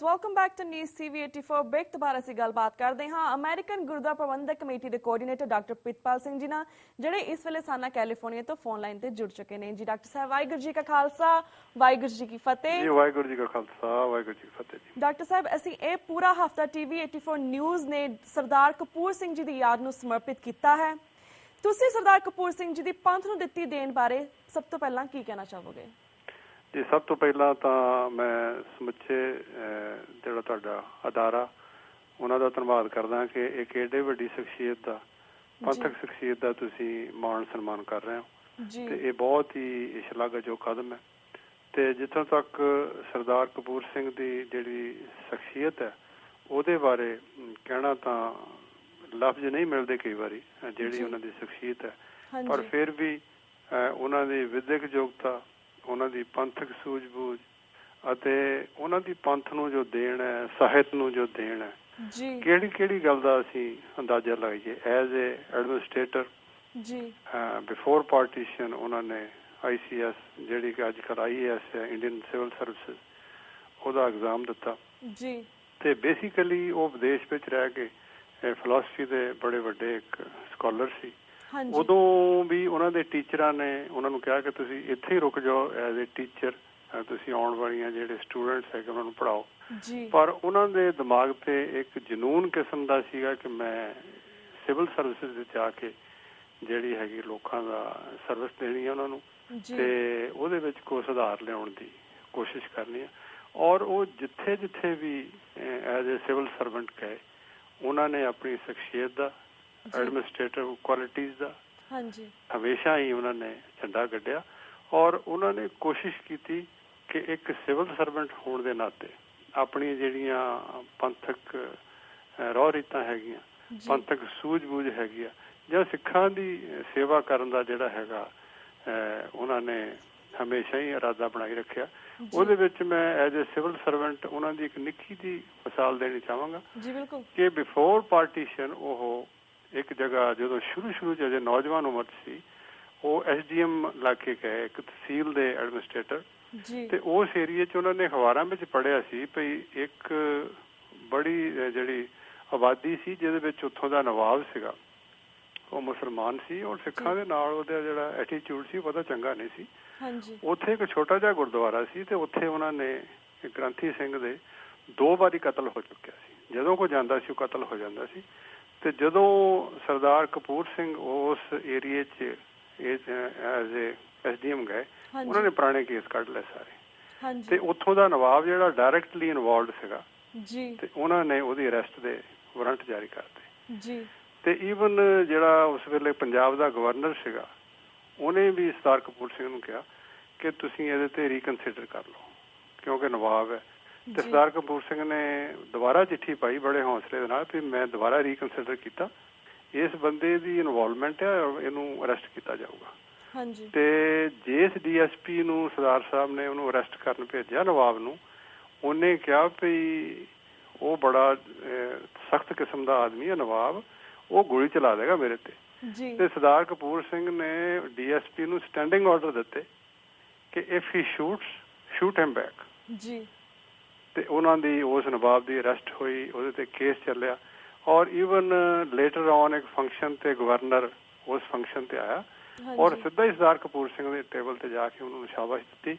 Welcome back to news TV 84 break ਤੋਂ ਬਾਅਦ ਅਸੀਂ ਗੱਲਬਾਤ ਕਰਦੇ ਹਾਂ ਅਮਰੀਕਨ ਗੁਰਦੁਆਰਾ ਪ੍ਰਬੰਧਕ ਕਮੇਟੀ ਦੇ ਕੋਆਰਡੀਨੇਟਰ ਡਾਕਟਰ ਪ੍ਰਿਤਪਾਲ ਸਿੰਘ ਜੀ ਨਾਲ ਜਿਹੜੇ ਇਸ ਵੇਲੇ ਸਾਨਾ ਕੈਲੀਫੋਰਨੀਆ ਤੋਂ ਫੋਨ ਲਾਈਨ ਤੇ ਜੁੜ ਚੁੱਕੇ ਨੇ ਜੀ। ਡਾਕਟਰ ਸਾਹਿਬ ਵਾਹਿਗੁਰੂ ਜੀ ਕਾ ਖਾਲਸਾ ਵਾਹਿਗੁਰੂ ਜੀ ਕੀ ਫਤਿਹ। ਜੀ ਵਾਹਿਗੁਰੂ ਜੀ ਕਾ ਖਾਲਸਾ ਵਾਹਿਗੁਰੂ ਜੀ ਕੀ ਫਤਿਹ ਜੀ। ਡਾਕਟਰ ਸਾਹਿਬ ਅਸੀਂ ਇਹ ਪੂਰਾ ਹਫਤਾ TV 84 ਨਿਊਜ਼ ਨੇ ਸਰਦਾਰ ਕਪੂਰ ਸਿੰਘ ਜੀ ਦੀ ਯਾਦ ਨੂੰ ਸਮਰਪਿਤ ਕੀਤਾ ਹੈ। ਤੁਸੀਂ ਸਰਦਾਰ ਕਪੂਰ ਸਿੰਘ ਜੀ ਦੀ ਪੰਥ ਨੂੰ ਦਿੱਤੀ ਦੇਣ ਬਾਰੇ ਸਭ ਤੋਂ ਪਹਿਲਾਂ ਕੀ ਕਹਿਣਾ ਚਾਹੋਗੇ? ਜੀ ਸਭ ਤੋਂ ਪਹਿਲਾਂ ਤਾਂ ਮੈਂ ਸਮੁੱਚੇ ਜਿਹੜਾ ਤੁਹਾਡਾ ਅਦਾਰਾ ਉਹਨਾਂ ਦਾ ਧੰਨਵਾਦ ਕਰਦਾ ਕਿ ਇੱਕ ਏਡੇ ਵੱਡੀ ਸ਼ਖਸੀਅਤ ਦਾ ਪੰਥਕ ਸ਼ਖਸੀਅਤ ਦਾ ਤੁਸੀਂ ਮਾਣ ਸਨਮਾਨ ਕਰ ਰਹੇ ਹੋ ਤੇ ਇਹ ਬਹੁਤ ਹੀ ਸ਼ਲਾਘਾਯੋਗ ਕਦਮ ਹੈ। ਤੇ ਜਿੱਥੋਂ ਤੱਕ ਸਰਦਾਰ ਕਪੂਰ ਸਿੰਘ ਦੀ ਜਿਹੜੀ ਸ਼ਖਸੀਅਤ ਹੈ ਉਹਦੇ ਬਾਰੇ ਕਹਿਣਾ ਤਾਂ ਲਫ਼ਜ਼ ਨਹੀਂ ਮਿਲਦੇ ਕਈ ਵਾਰੀ ਜਿਹੜੀ ਉਹਨਾਂ ਦੀ ਸ਼ਖਸੀਅਤ ਹੈ, ਪਰ ਫਿਰ ਵੀ ਉਹਨਾਂ ਦੀ ਵਿਦਿਅਕ ਯੋਗਤਾ, ਉਹਨਾਂ ਦੀ ਪੰਥਕ ਸੂਝ-ਬੂਝ ਅਤੇ ਉਹਨਾਂ ਦੀ ਪੰਥ ਨੂੰ ਜੋ ਦੇਣ ਹੈ, ਸਾਹਿਤ ਨੂੰ ਜੋ ਦੇਣ ਹੈ, ਕਿਹੜੀ ਗੱਲ ਦਾ ਅਸੀਂ ਅੰਦਾਜ਼ਾ ਲਾਈਏ। As a administrator before partition ਉਹਨਾਂ ਨੇ ICS ਜਿਹੜੀ ਕਿ ਅੱਜ ਕੱਲ੍ਹ IAS ਹੈ, ਇੰਡੀਅਨ ਸਿਵਲ ਸਰਵਿਸਿਜ਼, ਉਹਦਾ ਐਗਜ਼ਾਮ ਦਿੱਤਾ ਤੇ ਬੇਸਿਕਲੀ ਉਹ ਵਿਦੇਸ਼ ਵਿੱਚ ਰਹਿ ਕੇ ਫਿਲਾਸਫੀ ਦੇ ਬੜੇ ਵੱਡੇ ਇੱਕ ਸਕਾਲਰ ਸੀ। ਉਦੋਂ ਵੀ ਉਹਨਾਂ ਦੇ ਟੀਚਰਾਂ ਨੇ ਉਹਨਾਂ ਨੂੰ ਕਿਹਾ ਕਿ ਤੁਸੀਂ ਇੱਥੇ ਹੀ ਰੁਕ ਜਾਓ ਐਜ਼ ਏ ਟੀਚਰ, ਤੁਸੀਂ ਆਉਣ ਵਾਲੀਆਂ ਜਿਹੜੇ ਸਟੂਡੈਂਟਸ ਹੈਗੇ ਉਹਨਾਂ ਨੂੰ ਪੜ੍ਹਾਓ। ਪਰ ਉਹਨਾਂ ਦੇ ਦਿਮਾਗ ਤੇ ਇੱਕ ਜਨੂੰਨ ਕਿਸਮ ਦਾ ਸੀਗਾ ਕਿ ਮੈਂ ਸਿਵਲ ਸਰਵਿਸਿਜ਼ ਵਿੱਚ ਆ ਕੇ ਜਿਹੜੀ ਹੈਗੀ ਲੋਕਾਂ ਦਾ ਸਰਵਿਸ ਦੇਣੀ ਹੈ ਉਹਨਾਂ ਨੂੰ ਤੇ ਉਹਦੇ ਵਿੱਚ ਕੋਈ ਸੁਧਾਰ ਲਿਆਉਣ ਦੀ ਕੋਸ਼ਿਸ਼ ਕਰਨੀ ਹੈ। ਔਰ ਉਹ ਜਿੱਥੇ ਜਿੱਥੇ ਵੀ ਐਜ਼ ਏ ਸਿਵਲ ਸਰਵੈਂਟ ਗਏ ਉਹਨਾਂ ਨੇ ਆਪਣੀ ਸ਼ਖਸੀਅਤ ਦਾ, ਐਡਮਿਨਿਸਟ੍ਰੇਟਿਵ ਕੁਆਲਿਟੀਜ਼ ਦਾ ਹਮੇਸ਼ਾ ਹੀ ਉਹਨਾਂ ਨੇ ਝੰਡਾ ਗੱਡਿਆ ਔਰ ਉਹਨਾਂ ਨੇ ਕੋਸ਼ਿਸ਼ ਕੀਤੀ ਕਿ ਇੱਕ ਸਿਵਲ ਸਰਵੈਂਟ ਹੋਣ ਦੇ ਨਾਤੇ ਆਪਣੀਆਂ ਜਿਹੜੀਆਂ ਪੰਥਕ ਰਹੁ ਰੀਤਾਂ ਹੈਗੀਆਂ, ਪੰਥਕ ਸੂਝ-ਬੂਝ ਹੈਗੀ ਆ ਜਾਂ ਸਿੱਖਾਂ ਦੀ ਸੇਵਾ ਕਰਨ ਦਾ ਜਿਹੜਾ ਹੈਗਾ ਉਹਨਾਂ ਨੇ ਹਮੇਸ਼ਾ ਹੀ ਇਰਾਦਾ ਬਣਾਈ ਰੱਖਿਆ। ਉਹਦੇ ਵਿੱਚ ਮੈਂ ਐਜ਼ ਏ ਸਿਵਲ ਸਰਵੈਂਟ ਉਹਨਾਂ ਦੀ ਇੱਕ ਨਿੱਕੀ ਜਿਹੀ ਮਿਸਾਲ ਦੇਣੀ ਚਾਹਾਂਗਾ ਕਿ ਬਿਫੋਰ ਪਾਰਟੀਸ਼ਨ ਉਹ ਇੱਕ ਜਗ੍ਹਾ ਜਦੋਂ ਸ਼ੁਰੂ 'ਚ ਅਜੇ ਨੌਜਵਾਨ ਉਮਰ 'ਚ ਸੀ, ਉਹ SDM ਲਾ ਕੇ ਗਏ, ਇੱਕ ਤਹਿਸੀਲ ਦੇ ਐਡਮਿਨਿਸਟ੍ਰੇਟਰ, ਤੇ ਉਸ ਏਰੀਏ 'ਚ ਉਹਨਾਂ ਨੇ ਅਖਬਾਰਾਂ ਵਿੱਚ ਪੜ੍ਹਿਆ ਸੀ ਭਈ ਇੱਕ ਬੜੀ ਜਿਹੜੀ ਆਬਾਦੀ ਸੀ ਜਿਹਦੇ ਵਿੱਚ ਉੱਥੋਂ ਦਾ ਨਵਾਬ ਸੀਗਾ ਉਹ ਮੁਸਲਮਾਨ ਸੀ ਔਰ ਸਿੱਖਾਂ ਦੇ ਨਾਲ ਉਹਦਾ ਜਿਹੜਾ ਐਟੀਟਿਊਡ ਸੀ ਪਤਾ ਚੰਗਾ ਨਹੀਂ ਸੀ। ਉੱਥੇ ਇੱਕ ਛੋਟਾ ਜਿਹਾ ਗੁਰਦੁਆਰਾ ਸੀ ਤੇ ਉੱਥੇ ਉਹਨਾਂ ਨੇ ਗ੍ਰੰਥੀ ਸਿੰਘ ਦੇ 2 ਵਾਰੀ ਕਤਲ ਹੋ ਚੁੱਕਿਆ ਸੀ। ਜਦੋਂ ਕੋਈ ਜਾਂਦਾ ਸੀ ਉਹ ਕਤਲ ਹੋ ਜਾਂਦਾ ਸੀ। ਤੇ ਜਦੋਂ ਸਰਦਾਰ ਕਪੂਰ ਸਿੰਘ ਉਸ ਏਰੀਏ 'ਚ ਐਜ਼ ਏ SDM ਗਏ, ਉਹਨਾਂ ਨੇ ਪੁਰਾਣੇ ਕੇਸ ਕੱਢ ਲਏ ਸਾਰੇ ਤੇ ਉੱਥੋਂ ਦਾ ਨਵਾਬ ਜਿਹੜਾ ਡਾਇਰੈਕਟਲੀ ਇਨਵੋਲਵਡ ਸੀਗਾ ਤੇ ਉਹਨਾਂ ਨੇ ਉਹਦੀ ਅਰੈਸਟ ਦੇ ਵਾਰੰਟ ਜਾਰੀ ਕਰਤੇ। ਤੇ ਈਵਨ ਜਿਹੜਾ ਉਸ ਵੇਲੇ ਪੰਜਾਬ ਦਾ ਗਵਰਨਰ ਸੀਗਾ ਉਹਨੇ ਵੀ ਸਰਦਾਰ ਕਪੂਰ ਸਿੰਘ ਨੂੰ ਕਿਹਾ ਕਿ ਤੁਸੀਂ ਇਹਦੇ ਤੇ ਰੀਕਨਸੀਡਰ ਕਰ ਲਓ ਕਿਉਂਕਿ ਨਵਾਬ ਹੈ। ਤੇ ਸਰਦਾਰ ਕਪੂਰ ਸਿੰਘ ਨੇ ਦੁਬਾਰਾ ਚਿੱਠੀ ਪਾਈ ਬੜੇ ਹੌਸਲੇ ਦੇ ਨਾਲ ਵੀ ਮੈਂ ਦੁਬਾਰਾ ਰੀਕਨਸੀਡਰ ਕੀਤਾ, ਇਸ ਬੰਦੇ ਦੀ ਇਨਵੋਲਵਮੈਂਟ ਹੈ, ਇਹਨੂੰ ਅਰੈਸਟ ਕੀਤਾ ਜਾਊਗਾ। ਤੇ ਜਿਸ DSP ਨੂੰ ਸਰਦਾਰ ਸਾਹਿਬ ਨੇ ਉਹਨੂੰ ਅਰੈਸਟ ਕਰਨ ਭੇਜਿਆ ਨਵਾਬ ਨੂੰ, ਉਹਨੇ ਕਿਹਾ ਵੀ ਉਹ ਬੜਾ ਸਖਤ ਕਿਸਮ ਦਾ ਆਦਮੀ ਹੈ ਨਵਾਬ, ਉਹ ਗੋਲੀ ਚਲਾ ਦੇਗਾ ਮੇਰੇ ਤੇ। ਤੇ ਸਰਦਾਰ ਕਪੂਰ ਸਿੰਘ ਨੇ DSP ਨੂੰ ਸਟੈਂਡਿੰਗ ਆਰਡਰ ਦਿੱਤੇ ਕਿ if he shoot him back. ਤੇ ਉਹਨਾਂ ਦੀ ਉਸ ਨਵਾਬ ਦੀ ਅਰੈਸਟ ਹੋਈ, ਉਹਦੇ ਤੇ ਕੇਸ ਚੱਲਿਆ ਔਰ ਈਵਨ ਲੇਟਰ ਔਨ ਇੱਕ ਫੰਕਸ਼ਨ ਤੇ ਗਵਰਨਰ ਉਸ ਫੰਕਸ਼ਨ ਤੇ ਆਇਆ ਔਰ ਸਿੱਧਾ ਹੀ ਸਰਦਾਰ ਕਪੂਰ ਸਿੰਘ ਦੇ ਟੇਬਲ ਤੇ ਜਾ ਕੇ ਉਹਨੂੰ ਸ਼ਾਬਾਸ਼ ਦਿੱਤੀ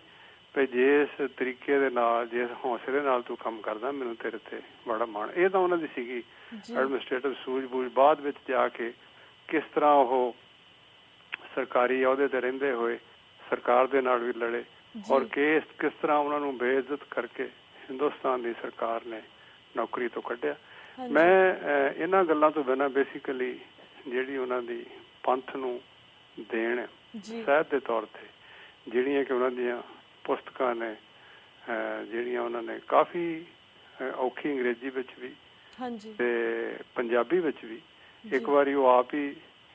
ਵੀ ਜਿਸ ਤਰੀਕੇ ਦੇ ਨਾਲ, ਜਿਸ ਹੌਸਲੇ ਨਾਲ ਤੂੰ ਕੰਮ ਕਰਦਾ ਮੈਨੂੰ ਤੇਰੇ ਤੇ ਬੜਾ ਮਾਣ। ਇਹ ਤਾਂ ਉਹਨਾਂ ਦੀ ਸੀਗੀ ਐਡਮਿਨਿਸਟ੍ਰੇਟਿਵ ਸੂਝ-ਬੂਝ। ਬਾਅਦ ਵਿੱਚ ਜਾ ਕੇ ਕਿਸ ਤਰ੍ਹਾਂ ਉਹ ਸਰਕਾਰੀ ਅਹੁਦੇ ਤੇ ਰਹਿੰਦੇ ਹੋਏ ਸਰਕਾਰ ਦੇ ਨਾਲ ਵੀ ਲੜੇ ਔਰ ਕਿਸ ਤਰ੍ਹਾਂ ਉਹਨਾਂ ਨੂੰ ਬੇਇੱਜ਼ਤ ਕਰਕੇ ਹਿੰਦੁਸਤਾਨ ਦੀ ਸਰਕਾਰ ਨੇ ਨੌਕਰੀ ਤੋਂ ਕੱਢਿਆ। ਮੈਂ ਇਹਨਾਂ ਗੱਲਾਂ ਤੋਂ ਬਿਨਾਂ ਬੇਸਿਕਲੀ ਜਿਹੜੀ ਉਹਨਾਂ ਦੀ ਪੰਥ ਨੂੰ ਦੇਣ ਸਾਹਿਤ ਦੇ ਤੌਰ ਤੇ ਜਿਹੜੀਆਂ ਕਿ ਉਹਨਾਂ ਦੀਆਂ ਪੁਸਤਕਾਂ ਨੇ, ਜਿਹੜੀਆਂ ਉਹਨਾਂ ਨੇ ਕਾਫੀ ਔਖੀ ਅੰਗਰੇਜ਼ੀ ਵਿੱਚ ਵੀ ਤੇ ਪੰਜਾਬੀ ਵਿੱਚ ਵੀ, ਇੱਕ ਵਾਰੀ ਉਹ ਆਪ ਹੀ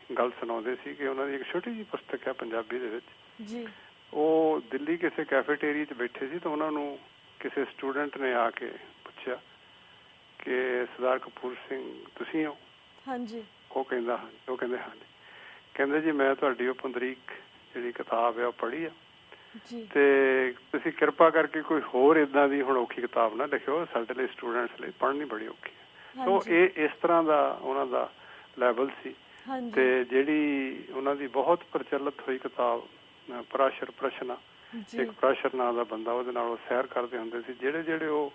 ਗੱਲ ਸੁਣਾਉਂਦੇ ਸੀ ਕਿ ਉਹਨਾਂ ਦੀ ਇੱਕ ਛੋਟੀ ਜਿਹੀ ਪੁਸਤਕ ਹੈ ਪੰਜਾਬੀ ਦੇ ਵਿੱਚ, ਉਹ ਦਿੱਲੀ ਕਿਸੇ ਕੈਫੇਟੇਰੀਆ 'ਚ ਬੈਠੇ ਸੀ ਤਾਂ ਉਹਨਾਂ ਨੂੰ ਕਿਸੇ ਸਟੂਡੈਂਟ ਨੇ ਆ ਕੇ ਪੁੱਛਿਆ ਕਿ ਸਰਦਾਰ ਕਪੂਰ ਸਿੰਘ ਤੁਸੀਂ ਹੋ? ਉਹ ਕਹਿੰਦਾ ਹਾਂਜੀ। ਉਹ ਕਹਿੰਦੇ ਹਾਂਜੀ। ਕਹਿੰਦੇ ਜੀ ਮੈਂ ਤੁਹਾਡੀ ਉਹ ਪੁੰਦਰੀਕ ਜਿਹੜੀ ਕਿਤਾਬ ਹੈ ਉਹ ਪੜ੍ਹੀ ਆ ਤੇ ਤੁਸੀਂ ਕਿਰਪਾ ਕਰਕੇ ਕੋਈ ਹੋਰ ਇਦਾਂ ਦੀ ਹੁਣ ਔਖੀ ਕਿਤਾਬ ਨਾ ਲਿਖਿਓ, ਸਾਡੇ ਲਈ ਸਟੂਡੈਂਟਸ ਲਈ ਪੜ੍ਹਨੀ ਬੜੀ ਔਖੀ ਹੈ। ਸੋ ਇਹ ਇਸ ਤਰ੍ਹਾਂ ਦਾ ਉਹਨਾਂ ਦਾ ਲੈਵਲ ਸੀ। ਤੇ ਜਿਹੜੀ ਉਹਨਾਂ ਦੀ ਬਹੁਤ ਪ੍ਰਚਲਿਤ ਹੋਈ ਕਿਤਾਬ ਪਰਾਸ਼ਰ ਪ੍ਰਸ਼ਨਾ, ਇੱਕ ਪਰਾਸ਼ਰ ਨਾਂ ਦਾ ਬੰਦਾ, ਉਹਦੇ ਨਾਲ ਉਹ ਸੈਰ ਕਰਦੇ ਹੁੰਦੇ ਸੀ। ਜਿਹੜੇ ਉਹ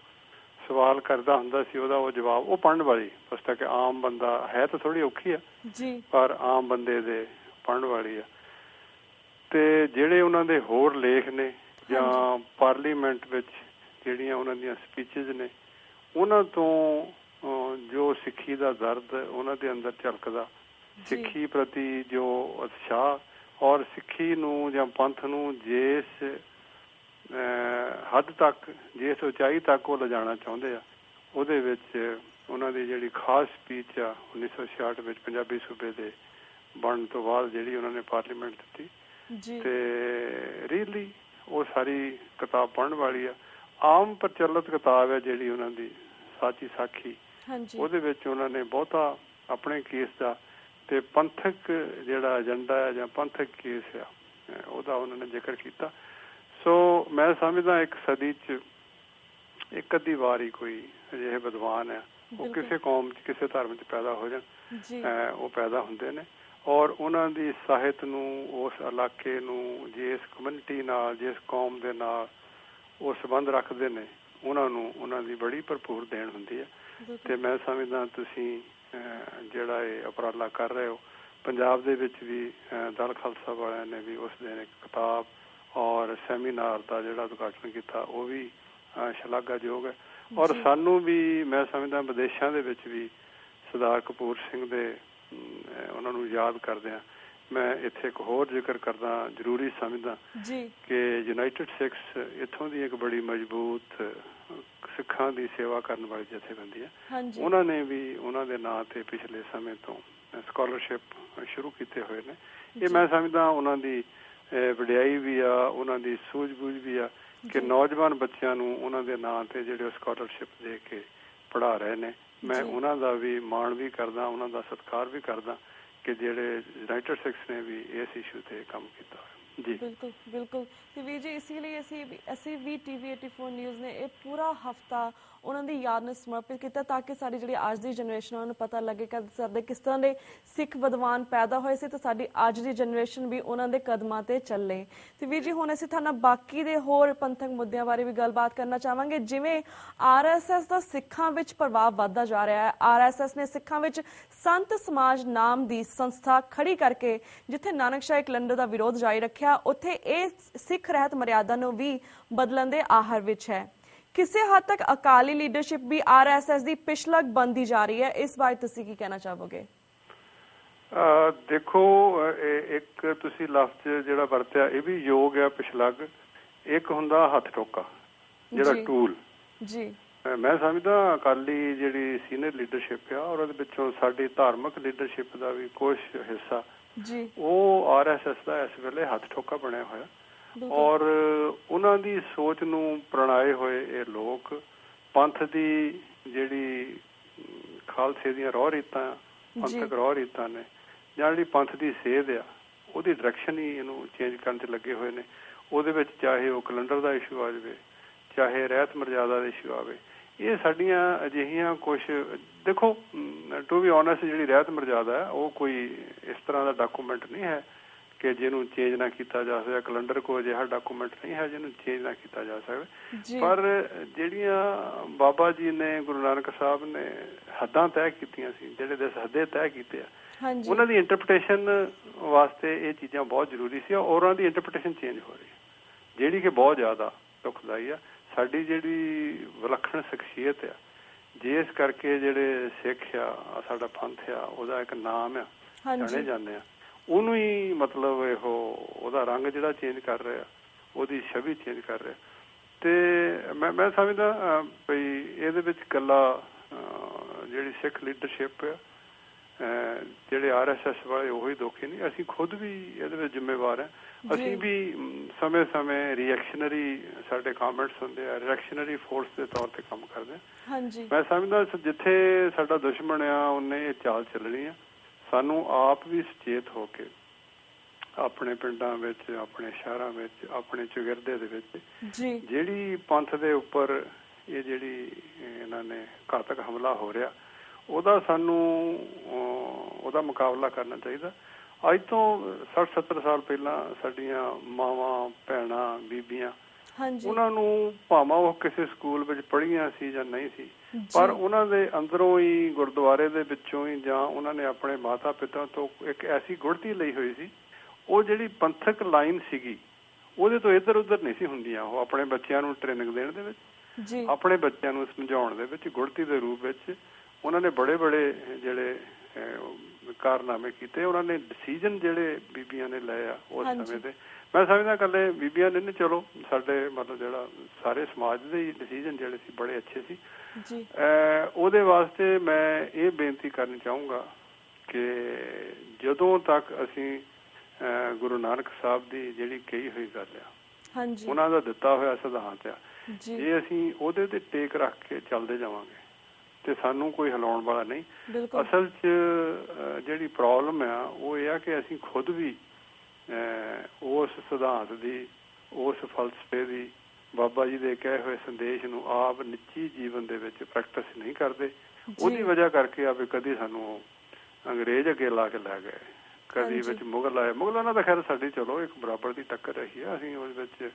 ਸਵਾਲ ਕਰਦਾ ਹੁੰਦਾ ਸੀ ਉਹਦਾ ਉਹ ਜਵਾਬ, ਉਹ ਪੜ੍ਹਨ ਵਾਲੀ ਪੁਸਤਕ। ਆਮ ਬੰਦਾ ਹੈ ਤਾਂ ਥੋੜੀ ਔਖੀ ਆ ਪਰ ਆਮ ਬੰਦੇ ਦੇ ਪੜ੍ਹਨ ਵਾਲੀ ਆ। ਤੇ ਜਿਹੜੇ ਉਹਨਾਂ ਦੇ ਹੋਰ ਲੇਖ ਨੇ ਜਾਂ ਪਾਰਲੀਮੈਂਟ ਵਿੱਚ ਜਿਹੜੀਆਂ ਉਹਨਾਂ ਦੀਆਂ ਸਪੀਚਿਸ ਨੇ, ਉਹਨਾਂ ਤੋਂ ਜੋ ਸਿੱਖੀ ਦਾ ਦਰਦ ਉਹਨਾਂ ਦੇ ਅੰਦਰ ਝਲਕਦਾ, ਸਿੱਖੀ ਪ੍ਰਤੀ ਜੋ ਉਤਸ਼ਾਹ ਔਰ ਸਿੱਖੀ ਨੂੰ ਜਾਂ ਪੰਥ ਨੂੰ ਜਿਸ ਹੱਦ ਤੱਕ, ਜਿਸ ਉਚਾਈ ਤੱਕ ਉਹ ਲਿਜਾਣਾ ਚਾਹੁੰਦੇ ਆ, ਉਹਦੇ ਵਿੱਚ ਉਹਨਾਂ ਦੀ ਜਿਹੜੀ ਖਾਸ ਸਪੀਚ ਆ 1966 ਵਿੱਚ ਪੰਜਾਬੀ ਸੂਬੇ ਦੇ ਬਣਨ ਤੋਂ ਬਾਅਦ ਜਿਹੜੀ ਉਹਨਾਂ ਨੇ ਪਾਰਲੀਮੈਂਟ ਦਿੱਤੀ, ਤੇ ਰੀਅਲੀ ਉਹ ਸਾਰੀ ਕਿਤਾਬ ਪੜ੍ਹਨ ਵਾਲੀ ਆ। ਆਮ ਪ੍ਰਚਲਿਤ ਕਿਤਾਬ ਹੈ ਜਿਹੜੀ ਉਹਨਾਂ ਦੀ ਸਾਚੀ ਸਾਖੀ, ਉਹਦੇ ਵਿੱਚ ਉਹਨਾਂ ਨੇ ਬਹੁਤਾ ਆਪਣੇ ਕੇਸ ਦਾ ਤੇ ਪੰਥਕ ਜਿਹੜਾ ਏਜੰਡਾ ਹੈ ਜਾਂ ਪੰਥਕ ਕੇਸ ਆ ਉਹਦਾ ਉਹਨਾਂ ਨੇ ਜ਼ਿਕਰ ਕੀਤਾ। ਸੋ ਮੈਂ ਸਮਝਦਾ ਇੱਕ ਸਦੀ 'ਚ ਇੱਕ ਅੱਧੀ ਵਾਰ ਹੀ ਕੋਈ ਅਜਿਹੇ ਵਿਦਵਾਨ ਆ, ਉਹ ਕਿਸੇ ਕੌਮ 'ਚ ਕਿਸੇ ਧਰਮ 'ਚ ਪੈਦਾ ਹੋ ਜਾਣ, ਉਹ ਪੈਦਾ ਹੁੰਦੇ ਨੇ ਔਰ ਉਹਨਾਂ ਦੀ ਸਾਹਿਤ ਨੂੰ, ਉਸ ਇਲਾਕੇ ਨੂੰ, ਜਿਸ ਕਮਿਊਨਿਟੀ ਨਾਲ, ਜਿਸ ਕੌਮ ਦੇ ਨਾਲ ਉਹ ਸੰਬੰਧ ਰੱਖਦੇ ਨੇ, ਉਹਨਾਂ ਨੂੰ ਉਹਨਾਂ ਦੀ ਬੜੀ ਭਰਪੂਰ ਦੇਣ ਹੁੰਦੀ ਹੈ। ਤੇ ਮੈਂ ਸਮਝਦਾ ਤੁਸੀਂ ਜਿਹੜਾ ਇਹ ਉਪਰਾਲਾ ਕਰ ਰਹੇ ਹੋ, ਪੰਜਾਬ ਦੇ ਵਿੱਚ ਵੀ ਦਲ ਖਾਲਸਾ ਵਾਲਿਆਂ ਨੇ ਵੀ ਉਸ ਦਿਨ ਇੱਕ ਕਿਤਾਬ ਔਰ ਸੈਮੀਨਾਰ ਦਾ ਜਿਹੜਾ ਉਦਘਾਟਨ ਕੀਤਾ, ਉਹ ਵੀ ਸ਼ਲਾਘਾਯੋਗ ਹੈ। ਔਰ ਸਾਨੂੰ ਵੀ ਮੈਂ ਸਮਝਦਾ ਵਿਦੇਸ਼ਾਂ ਦੇ ਵਿੱਚ ਵੀ ਸਰਦਾਰ ਕਪੂਰ ਸਿੰਘ ਦੇ ਉਹਨਾਂ ਨੂੰ ਯਾਦ ਕਰਦਿਆਂ ਮੈਂ ਇੱਥੇ ਇੱਕ ਹੋਰ ਜ਼ਿਕਰ ਕਰਦਾ ਜ਼ਰੂਰੀ ਸਮਝਦਾ ਕਿ ਯੂਨਾਈਟਿਡ ਸਿੱਖਸ ਇੱਥੋਂ ਦੀ ਇੱਕ ਬੜੀ ਮਜ਼ਬੂਤ ਸਿੱਖਾਂ ਦੀ ਸੇਵਾ ਕਰਨ ਵਾਲੀ ਜਥੇਬੰਦੀ ਹੈ। ਉਹਨਾਂ ਨੇ ਵੀ ਉਹਨਾਂ ਦੇ ਨਾਂ ਤੇ ਪਿਛਲੇ ਸਮੇਂ ਤੋਂ ਸਕਾਲਰਸ਼ਿਪ ਸ਼ੁਰੂ ਕੀਤੇ ਹੋਏ ਨੇ। ਇਹ ਮੈਂ ਸਮਝਦਾ ਉਹਨਾਂ ਦੀ ਵਡਿਆਈ ਵੀ ਆ, ਉਹਨਾਂ ਦੀ ਸੂਝ-ਬੂਝ ਵੀ ਆ ਕਿ ਨੌਜਵਾਨ ਬੱਚਿਆਂ ਨੂੰ ਉਹਨਾਂ ਦੇ ਨਾਂ ਤੇ ਜਿਹੜੇ ਸਕਾਲਰਸ਼ਿਪ ਦੇ ਕੇ ਪੜ੍ਹਾ ਰਹੇ ਨੇ। ਮੈਂ ਉਹਨਾਂ ਦਾ ਵੀ ਮਾਣ ਵੀ ਕਰਦਾ, ਉਹਨਾਂ ਦਾ ਸਤਿਕਾਰ ਵੀ ਕਰਦਾ ਕਿ ਜਿਹੜੇ ਯੂਨਾਈਟਿਡ ਸਿੱਖਸ ਨੇ ਵੀ ਇਸ ਇਸ਼ੂ ਤੇ ਕੰਮ ਕੀਤਾ। ਜੀ ਬਿਲਕੁਲ ਬਿਲਕੁਲ। ਤੇ ਵੀਰ ਜੀ ਇਸੇ ਲਈ ਅਸੀਂ ਵੀ TV 84 ਨਿਊਜ਼ ਨੇ ਇਹ ਪੂਰਾ ਹਫਤਾ ਉਹਨਾਂ ਦੀ ਯਾਦ ਨੂੰ ਸਮਰਪਿਤ ਕੀਤਾ ਤਾਂ ਕਿ ਸਾਡੀ ਜਿਹੜੀ ਅੱਜ ਦੀ ਜਨਰੇਸ਼ਨ ਉਹਨਾਂ ਨੂੰ ਪਤਾ ਲੱਗੇ ਕਿ ਸਾਡੇ ਕਿਸ ਤਰ੍ਹਾਂ ਦੇ ਸਿੱਖ ਵਿਦਵਾਨ ਪੈਦਾ ਹੋਏ ਸੀ ਤੇ ਸਾਡੀ ਅੱਜ ਦੀ ਜਨਰੇਸ਼ਨ ਵੀ ਉਹਨਾਂ ਦੇ ਕਦਮਾਂ ਤੇ ਚੱਲੇ। ਤੇ ਵੀਰ ਜੀ ਹੁਣ ਅਸੀਂ ਤੁਹਾਡੇ ਨਾਲ ਬਾਕੀ ਦੇ ਹੋਰ ਪੰਥਕ ਮੁੱਦਿਆਂ ਬਾਰੇ ਵੀ ਗੱਲਬਾਤ ਕਰਨਾ ਚਾਹਾਂਗੇ। ਜਿਵੇਂ RSS ਦਾ ਸਿੱਖਾਂ ਵਿੱਚ ਪ੍ਰਭਾਵ ਵੱਧਦਾ ਜਾ ਰਿਹਾ ਹੈ। RSS ਨੇ ਸਿੱਖਾਂ ਵਿੱਚ ਸੰਤ ਸਮਾਜ ਨਾਮ ਦੀ ਸੰਸਥਾ ਖੜੀ ਕਰਕੇ ਜਿੱਥੇ ਨਾਨਕਸ਼ਾਹੀ ਕੈਲੰਡਰ ਦਾ ਵਿਰੋਧ ਜਾਰੀ ਰੱਖਿਆ, ਉੱਥੇ ਇਹ ਸਿੱਖ ਰਹਿਤ ਮਰਿਆਦਾ ਨੂੰ ਵੀ ਬਦਲਣ ਦੇ ਆਹਰ ਵਿੱਚ ਹੈ। ਕਿਸੇ ਹੱਦ ਤੱਕ ਅਕਾਲੀ ਲੀਡਰਸ਼ਿਪ ਵੀ RSS ਦੀ ਪਿਛਲਗ ਬਣਦੀ ਜਾ ਰਹੀ ਹੈ। ਇਸ ਬਾਰੇ ਤੁਸੀਂ ਕੀ ਕਹਿਣਾ ਚਾਹੋਗੇ? ਦੇਖੋ, ਇੱਕ ਤੁਸੀਂ ਲਫ਼ਜ਼ ਜਿਹੜਾ ਵਰਤਿਆ ਇਹ ਵੀ ਯੋਗ ਹੈ ਪਿਛਲਗ। ਇੱਕ ਹੁੰਦਾ ਹੱਥ ਟੋਕਾ ਜਿਹੜਾ ਟੂਲ। ਜੀ ਮੈਂ ਸਮਝਦਾ ਅਕਾਲੀ ਜਿਹੜੀ ਸੀਨੀਅਰ ਲੀਡਰਸ਼ਿਪ ਆ ਔਰ ਉਹਦੇ ਵਿੱਚੋਂ ਸਾਡੀ ਧਾਰਮਿਕ ਲੀਡਰਸ਼ਿਪ ਦਾ ਵੀ ਕੁਛ ਹਿੱਸਾ ਉਹ RSS ਦਾ ਇਸ ਵੇਲੇ ਹੱਥ ਠੋਕਾ ਬਣਿਆ ਹੋਇਆ ਔਰ ਉਹਨਾਂ ਦੀ ਸੋਚ ਨੂੰ ਪ੍ਰਣਾਏ ਹੋਏ ਇਹ ਲੋਕ ਪੰਥ ਦੀ ਜਿਹੜੀ ਖਾਲਸੇ ਦੀਆਂ ਰੋਹ ਰੀਤਾਂ, ਪੰਥਕ ਰੋਹ ਰੀਤਾਂ ਨੇ ਜਾਂ ਜਿਹੜੀ ਪੰਥ ਦੀ ਸੇਧ ਆ ਉਹਦੀ ਡਾਇਰੈਕਸ਼ਨ ਹੀ ਇਹਨੂੰ ਚੇਂਜ ਕਰਨ 'ਚ ਲੱਗੇ ਹੋਏ ਨੇ। ਉਹਦੇ ਵਿੱਚ ਚਾਹੇ ਉਹ ਕੈਲੰਡਰ ਦਾ ਇਸ਼ੂ ਆ ਜਾਵੇ, ਚਾਹੇ ਰਹਿਤ ਮਰਜ਼ਾਦਾ ਦਾ ਇਸ਼ੂ ਆਵੇ, ਇਹ ਸਾਡੀਆਂ ਅਜਿਹੀਆਂ ਕੁਛ ਦੇਖੋ ਟੂ ਬੀ ਓਨੈਸਟ ਜਿਹੜੀ ਰਹਿਤ ਮਰਜ਼ਾਦਾ ਹੈ ਉਹ ਕੋਈ ਇਸ ਤਰ੍ਹਾਂ ਦਾ ਡਾਕੂਮੈਂਟ ਨਹੀਂ ਹੈ ਕਿ ਜਿਹਨੂੰ ਚੇਂਜ ਨਾ ਕੀਤਾ ਜਾ ਸਕਦਾ। ਕੈਲੰਡਰ ਕੋਈ ਅਜਿਹਾ ਡਾਕੂਮੈਂਟ ਨਹੀਂ ਹੈ ਜਿਹਨੂੰ ਚੇਂਜ ਨਾ ਕੀਤਾ ਜਾ ਸਕਦਾ। ਪਰ ਜਿਹੜੀਆਂ ਬਾਬਾ ਜੀ ਨੇ, ਗੁਰੂ ਨਾਨਕ ਸਾਹਿਬ ਨੇ ਹੱਦਾਂ ਤੈਅ ਕੀਤੀਆਂ ਸੀ, ਜਿਹੜੇ ਹੱਦੇ ਤੈਅ ਕੀਤੇ ਆ, ਉਹਨਾਂ ਦੀ ਇੰਟਰਪ੍ਰੀਟੇਸ਼ਨ ਵਾਸਤੇ ਇਹ ਚੀਜ਼ਾਂ ਬਹੁਤ ਜ਼ਰੂਰੀ ਸੀ ਔਰ ਉਹਨਾਂ ਦੀ ਇੰਟਰਪ੍ਰੀਟੇਸ਼ਨ ਚੇਂਜ ਹੋ ਰਹੀ ਹੈ ਜਿਹੜੀ ਕਿ ਬਹੁਤ ਜ਼ਿਆਦਾ ਦੁਖਦਾਈ ਆ। ਸਾਡੀ ਜਿਹੜੀ ਵਿਲੱਖਣ ਸ਼ਖਸੀਅਤ ਆ, ਜਿਸ ਕਰਕੇ ਜਿਹੜੇ ਸਿੱਖ ਆ, ਸਾਡਾ ਪੰਥ ਆ, ਉਹਦਾ ਇੱਕ ਨਾਮ ਆ, ਜਾਣੇ ਜਾਂਦੇ ਆ, ਉਹਨੂੰ ਹੀ ਮਤਲਬ ਉਹਦਾ ਰੰਗ ਜਿਹੜਾ ਚੇਂਜ ਕਰ ਰਿਹਾ, ਉਹਦੀ ਛਵੀ ਚੇਂਜ ਕਰ ਰਿਹਾ। ਤੇ ਮੈਂ ਸਮਝਦਾ ਬਈ ਇਹਦੇ ਵਿੱਚ ਇਕੱਲਾ ਜਿਹੜੀ ਸਿੱਖ ਲੀਡਰਸ਼ਿਪ ਆ, ਜਿਹੜੇ RSS ਵਾਲੇ ਉਹੀ ਦੋਖੀ ਨਹੀਂ, ਅਸੀਂ ਖੁਦ ਵੀ ਇਹਦੇ ਵਿੱਚ ਜ਼ਿੰਮੇਵਾਰ ਹਾਂ। ਅਸੀਂ ਵੀ ਸਮੇਂ-ਸਮੇਂ ਰਿਐਕਸ਼ਨਰੀ ਸਾਡੇ ਕਮੈਂਟਸ ਹੁੰਦੇ ਆ, ਰਿਐਕਸ਼ਨਰੀ ਫੋਰਸ ਦੇ ਤੌਰ ਤੇ ਕੰਮ ਕਰਦੇ ਹਾਂ। ਮੈਂ ਸਮਝਦਾ ਜਿੱਥੇ ਸਾਡਾ ਦੁਸ਼ਮਣ ਆ ਉਹਨੇ ਇਹ ਚਾਲ ਚੱਲਣੀ ਆ। ਸਾਨੂੰ ਆਪ ਵੀ ਸੁਚੇਤ ਹੋ ਕੇ ਆਪਣੇ ਪਿੰਡਾਂ ਵਿੱਚ, ਆਪਣੇ ਸ਼ਹਿਰਾਂ ਵਿੱਚ, ਆਪਣੇ ਚੁਗਿਰਦੇ ਦੇ ਵਿੱਚ ਜੀ ਜਿਹੜੀ ਪੰਥ ਦੇ ਉੱਪਰ ਇਹ ਜਿਹੜੀ ਇਹਨਾਂ ਨੇ ਘਾਤਕ ਹਮਲਾ ਹੋ ਰਿਹਾ, ਉਹਦਾ ਸਾਨੂੰ ਉਹਦਾ ਮੁਕਾਬਲਾ ਕਰਨਾ ਚਾਹੀਦਾ। ਅੱਜ ਤੋਂ 60-70 ਸਾਲ ਪਹਿਲਾਂ ਸਾਡੀਆਂ ਮਾਵਾਂ, ਭੈਣਾਂ, ਬੀਬੀਆਂ, ਉਹਨਾਂ ਨੂੰ ਭਾਵੇਂ ਉਹ ਕਿਸੇ ਸਕੂਲ ਵਿੱਚ ਪੜ੍ਹੀਆਂ ਸੀ ਜਾਂ ਨਹੀਂ ਸੀ, ਪਰ ਉਹਨਾਂ ਦੇ ਅੰਦਰੋਂ ਹੀ, ਗੁਰਦੁਆਰੇ ਦੇ ਵਿੱਚੋਂ ਹੀ, ਜਾਂ ਉਹਨਾਂ ਨੇ ਆਪਣੇ ਮਾਤਾ ਪਿਤਾ ਤੋਂ ਇੱਕ ਐਸੀ ਗੁੜਤੀ ਲਈ ਹੋਈ ਸੀ, ਉਹ ਜਿਹੜੀ ਪੰਥਕ ਲਾਈਨ ਸੀਗੀ ਉਹਦੇ ਤੋਂ ਇੱਧਰ ਉੱਧਰ ਨਹੀਂ ਸੀ ਹੁੰਦੀਆਂ। ਉਹ ਆਪਣੇ ਬੱਚਿਆਂ ਨੂੰ ਟ੍ਰੇਨਿੰਗ ਦੇਣ ਦੇ ਵਿੱਚ, ਆਪਣੇ ਬੱਚਿਆਂ ਨੂੰ ਸਮਝਾਉਣ ਦੇ ਵਿੱਚ, ਗੁੜਤੀ ਦੇ ਰੂਪ ਵਿੱਚ ਉਹਨਾਂ ਨੇ ਬੜੇ ਬੜੇ ਜਿਹੜੇ ਕਾਰਨਾਮੇ ਕੀਤੇ। ਉਹਨਾਂ ਨੇ ਡਿਸੀਜਨ ਜਿਹੜੇ ਬੀਬੀਆਂ ਨੇ ਲਏ ਆ ਉਸ ਸਮੇਂ ਤੇ, ਮੈਂ ਸਮਝਦਾ ਇਕੱਲੇ ਬੀਬੀਆਂ ਨੇ, ਚਲੋ ਸਾਡੇ ਮਤਲਬ ਜਿਹੜਾ ਸਾਰੇ ਸਮਾਜ ਦੇ ਹੀ ਡਿਸੀਜਨ ਜਿਹੜੇ ਸੀ ਬੜੇ ਅੱਛੇ ਸੀ। ਉਹਦੇ ਵਾਸਤੇ ਮੈਂ ਇਹ ਬੇਨਤੀ ਕਰਨੀ ਚਾਹੂੰਗਾ ਕਿ ਜਦੋਂ ਤੱਕ ਅਸੀਂ ਗੁਰੂ ਨਾਨਕ ਸਾਹਿਬ ਦੀ ਜਿਹੜੀ ਕਹੀ ਹੋਈ ਗੱਲ ਆ, ਉਹਨਾਂ ਦਾ ਦਿੱਤਾ ਹੋਇਆ ਸਿਧਾਂਤ ਆ, ਜੇ ਅਸੀਂ ਉਹਦੇ ਤੇ ਟੇਕ ਰੱਖ ਕੇ ਚੱਲਦੇ ਜਾਵਾਂਗੇ ਤੇ ਸਾਨੂੰ ਕੋਈ ਹਿਲਾਉਣ ਵਾਲਾ ਨਹੀਂ। ਅਸਲ 'ਚ ਜਿਹੜੀ ਪ੍ਰੋਬਲਮ ਆ ਉਹ ਇਹ ਆ ਕਿ ਅਸੀਂ ਖੁਦ ਵੀ ਉਸ ਸਿਧਾਂਤ ਦੀ, ਉਸ ਫਲਸਫੇ ਦੀ, ਬਾਬਾ ਜੀ ਦੇ ਕਹੇ ਹੋਏ ਸੰਦੇਸ਼ ਨੂੰ ਆਪ ਨਿੱਜੀ ਜੀਵਨ ਦੇ ਵਿੱਚ ਪ੍ਰੈਕਟਿਸ ਨਹੀਂ ਕਰਦੇ। ਉਹਦੀ ਵਜ੍ਹਾ ਕਰਕੇ ਆ ਵੀ ਕਦੀ ਸਾਨੂੰ ਅੰਗਰੇਜ਼ ਅੱਗੇ ਲਾ ਕੇ ਲੈ ਗਏ, ਕਦੀ ਵਿੱਚ ਮੁਗਲ ਆਏ। ਮੁਗਲਾਂ ਦਾ ਖੈਰ ਸਾਡੀ ਚਲੋ ਇੱਕ ਬਰਾਬਰ ਦੀ ਟੱਕਰ ਰਹੀ ਆ, ਅਸੀਂ ਉਸ ਵਿੱਚ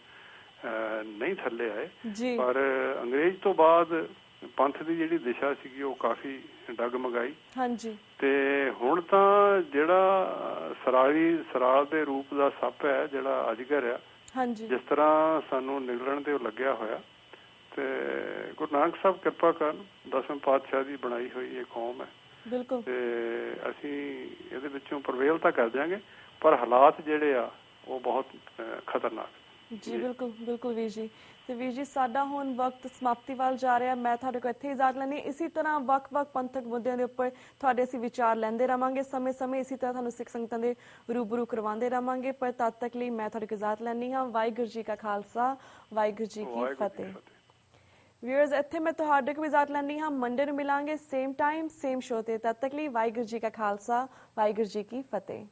ਨਹੀਂ ਥੱਲੇ ਆਏ, ਪਰ ਅੰਗਰੇਜ਼ ਤੋਂ ਬਾਅਦ ਪੰਥ ਦੀ ਜਿਹੜੀ ਦਿਸ਼ਾ ਸੀਗੀ ਉਹ ਕਾਫੀ ਡਗਮਗਾਈ। ਤੇ ਹੁਣ ਤਾਂ ਜਿਹੜਾ ਸਰਾਲ ਦੇ ਰੂਪ ਦਾ ਸੱਪ ਹੈ, ਜਿਹੜਾ ਅਜਗਰ ਆ, ਜਿਸ ਤਰ੍ਹਾਂ ਸਾਨੂੰ ਨਿਗਲਣ ਤੇ ਉਹ ਲੱਗਿਆ ਹੋਇਆ, ਤੇ ਗੁਰੂ ਨਾਨਕ ਸਾਹਿਬ ਕਿਰਪਾ ਕਰਨ, 10ਵੇਂ ਪਾਤਸ਼ਾਹ ਦੀ ਬਣਾਈ ਹੋਈ ਇਹ ਕੌਮ ਹੈ, ਤੇ ਅਸੀਂ ਇਹਦੇ ਵਿੱਚੋਂ ਪ੍ਰਵੇਲ ਤਾਂ ਕਰ ਦਿਆਂਗੇ, ਪਰ ਹਾਲਾਤ ਜਿਹੜੇ ਆ ਉਹ ਬਹੁਤ ਖਤਰਨਾਕ। ਜੀ ਬਿਲਕੁਲ ਵੀਰ ਜੀ। ਤੇ ਵੀਰ ਜੀ, ਸਾਡਾ ਹੁਣ ਵਕਤ ਸਮਾਪਤੀ ਵੱਲ ਜਾ ਰਿਹਾ। ਮੈਂ ਤੁਹਾਡੇ ਕੋਲ ਇੱਥੇ ਇਜਾਜ਼ਤ ਲੈਣੀ। ਇਸੇ ਤਰ੍ਹਾਂ ਵੱਖ-ਵੱਖ ਪੰਥਕ ਮੁੱਦਿਆਂ ਦੇ ਉੱਪਰ ਤੁਹਾਡੇ ਅਸੀਂ ਵਿਚਾਰ ਲੈਂਦੇ ਰਹਾਂਗੇ, ਸਮੇਂ-ਸਮੇਂ ਇਸੇ ਤਰ੍ਹਾਂ ਤੁਹਾਨੂੰ ਸਿੱਖ ਸੰਗਤਾਂ ਦੇ ਰੂਬਰੂ ਕਰਵਾਉਂਦੇ ਰਹਾਂਗੇ। ਪਰ ਤਦ ਤੱਕ ਲਈ ਮੈਂ ਤੁਹਾਡੇ ਕੋਲ ਇਜਾਜ਼ਤ ਲੈਣੀ ਹਾਂ। ਵਾਹਿਗੁਰੂ ਜੀ ਕਾ ਖਾਲਸਾ, ਵਾਹਿਗੁਰੂ ਜੀ ਕੀ ਫਤਿਹ। ਵਿਊਅਰਸ, ਇੱਥੇ ਮੈਂ ਤੁਹਾਡੇ ਕੋਲ ਇਜਾਜ਼ਤ ਲੈਣੀ ਹਾਂ। ਮੰਡੇ ਨੂੰ ਮਿਲਾਂਗੇ, ਸੇਮ ਟਾਈਮ ਸੇਮ ਸ਼ੋਅ ਤੇ। ਤਦ ਤੱਕ ਲਈ ਵਾਹਿਗੁਰੂ ਜੀ ਕਾ ਖਾਲਸਾ, ਵਾਹਿਗੁਰੂ ਜੀ ਕੀ ਫਤਿਹ।